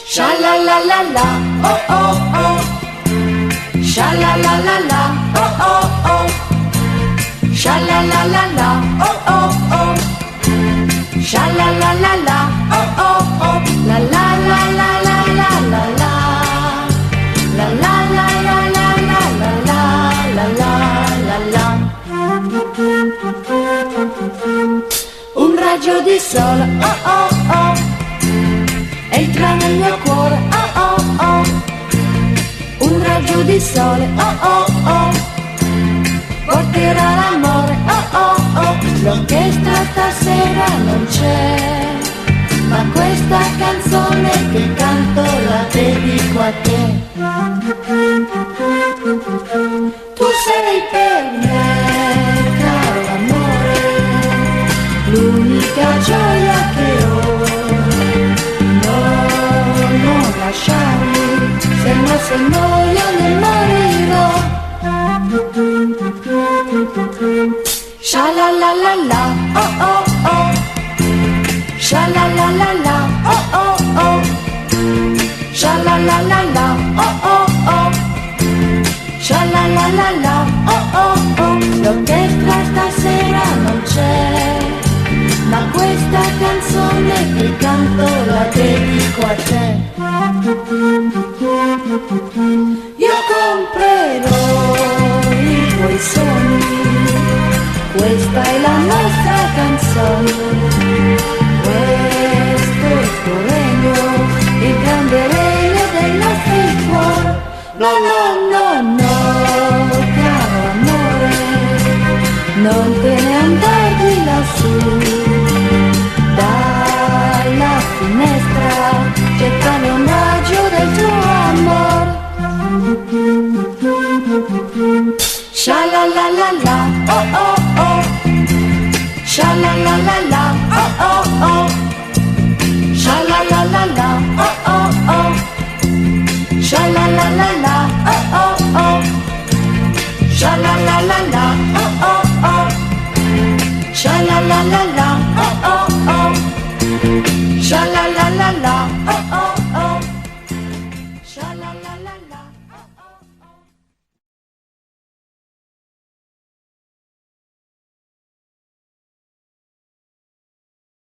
Sha la la la la, oh oh oh. Sha la la la la, oh oh oh. Sha la la la la, oh oh oh. Sha la la la la, oh oh oh. La la la la la la la la. La la la la la la la la la la la. Un raggio di sole, oh oh oh. Entra nel mio cuore, oh oh oh. Un raggio di sole, oh oh oh. Porterà l'amore, oh oh oh. L'orchestra stasera non c'è, ma questa canzone che canto la dedico a te. Tu sei per me, caro amore, l'unica gioia che ho. Non lasciarmi, se no io ne morirò. Sha la la la la, oh oh oh. Sha la la la la, oh oh oh. Sha la la la la, oh oh oh. Sha la la la la, oh oh oh. L'orchestra stasera non c'è, ma questa canzone che canto la dedico a te. Io comprerò i tuoi sogni, questa è la nostra canzone. Questo è il tuo regno, il grande regno dei nostri cuori. No, no, no, no, caro amore, non te ne andar di lassù. Dalla finestra cercami un raggio del tuo amore. Sha la la la la, oh oh oh. Sha la la la la, oh oh oh.